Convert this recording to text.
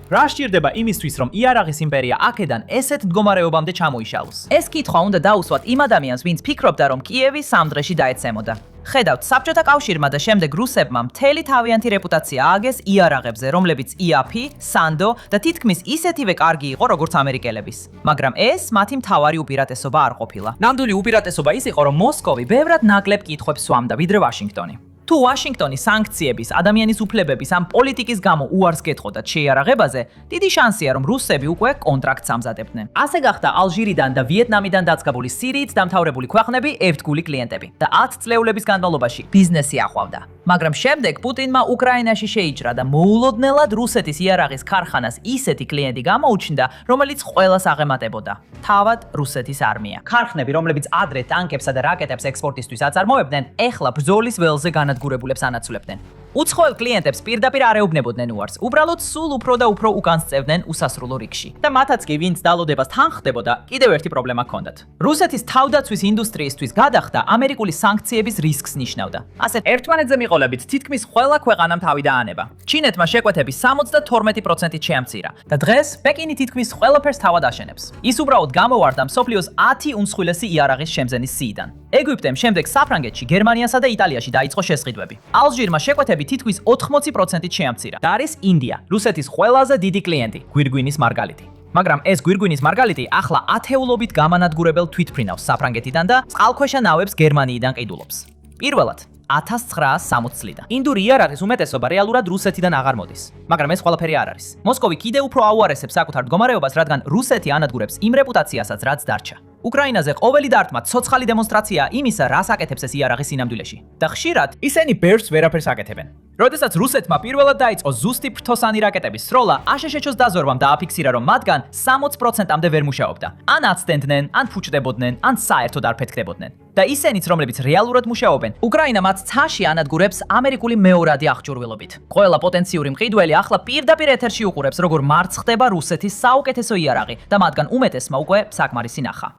რა სჭირდება იმისთვის, რომ იარაღის იმპერია აქედან ესეთ მდგომარეობამდე ჩამოიშალოს? ეს კითხვა უნდა დაუსვათ იმ ადამიანს, ვინც ფიქრობდა, რომ კიევი 3 დღეში დაეცემოდა. ხედავთ, საბჭოთა კავშირმა და შემდეგ რუსებმა მთელი თავიანთი რეპუტაცია ააგეს იარაღებზე, რომლებიც იაფი, სანდო და თითქმის ისეთივე კარგი იყო, როგორც ამერიკელების. მაგრამ ეს მათი მთავარი უპირატესობა არ ყოფილა. ნამდვილი უპირატესობა ის იყო, რომ მოსკოვი ბევრად ნაკლებ კითხვებს სვამდა, ვიდრე ვაშინგტონი. თუ ვაშინგტონი სანქციების, ადამიანის უფლებების ამ პოლიტიკის გამო უარს გეტყოდა შეიარაღებაზე, დიდი შანსია, რომ რუსები უკვე კონტრაქტს ამზადებდნენ. ასე გახდა ალჟირიდან და ვიეტნამიდან დაწყებული სირიით დამთავრებული ქვეყნები ერთგული კლიენტები და 10 წლეულების განმავლობაში ბიზნესი აყვავდა. მაგრამ შემდეგ პუტინმა უკრაინაში შეიჭრა და მოულოდნელად რუსეთის იარაღის ქარხანას ისეთი კლიენტი გამოუჩნდა, რომელიც ყველას აღემატებოდა. თავად რუსეთის არმია. ქარხნები, რომლებიც ადრე ტანკებსა და რაკეტებს ექსპორტისთვის აწარმოებდნენ, ეხლა ბრძოლის ველზე განადგურებულებს ანაცვლებდნენ. უცხოელ კლიენტებს პირდაპირ არ ეუბნებოდნენ უარს, უბრალოდ სულ უფრო და უფრო უკან სწევდნენ უსასრულო რიგში. და მათაც კი ვინც დალოდებას თანხდებოდა, კიდევ ერთი პრობლემა ჰქონდათ. რუსეთის თავდაცვის ინდუსტრიისთვის გადახდა ამერიკული სანქციების რისკს ნიშნავდა. ასე ერთმანეთზე მიყოლებით თითქმის ყველა ქვეყანამ თავი დაანება. ჩინეთმა შეკვეთები 72%-ით შეამცირა და დღეს პეკინი თითქმის ყველაფერს თავად აშენებს. ის უბრალოდ გამოვარდა მსოფლიოს 10 უმსხვილესი იარაღის შემძენის სიიდან. ეგვიპტემ შემდეგ საფრანგეთში, გერმანიასა და იტალიაში დაიწყო შესყიდვები. ალჟირმა შეკვეთები თითქმის 80%-ით შეამცირა. და არის ინდია, რუსეთის ყველაზე დიდი კლიენტი, გვირგვინის მარგალიტი. მაგრამ ეს გვირგვინის მარგალიტი ახლა ათეულობით გამანადგურებელ თვითფრინავს საფრანგეთიდან და წყალქვეშა ნავებს გერმანიიდან ყიდულობს. პირველად 1960 წლიდან. ინდური იარაღის უმეტესობა რეალურად რუსეთიდან აღარ მოდის. მაგრამ ეს ყველაფერი არ არის. მოსკოვი კიდევ უფრო აუარესებს საკუთარ მდგომარეობას, რადგან რუსეთი ანადგურებს იმ რეპუტაციასაც, რაც დარჩა. უკრაინაზე ყოველი დარტყმა ცოცხალი დემონსტრაციაა იმისა, რას აკეთებს ეს იარაღი სინამდვილეში. და ხშირად ისინი ბერს ვერაფერს აკეთებენ. როდესაც რუსეთმა პირველად დაიწყო ზუსტი ფრთოსანი რაკეტების სროლა, აშშ-ს დაზვერვამ დააფიქსირა, რომ მათგან 60%-ამდე ვერ მუშაობდა. ან აცდენდნენ, ან ფუჭდებოდნენ, ან საერთოდ არ ფეთქდებოდნენ. და ისენიც, რომლებიც რეალურად მუშაობენ, უკრაინა მათ ცაში ანადგურებს ამერიკული მეორადი აღჭურვილობით. ყველა პოტენციური მყიდველი ახლა პირდაპირ ეთერში უყურებს, როგორ მარცხდება რუსეთის საუკეთესო იარაღი და მათგან უმეტესმა უკვე საკმარისი ნახა.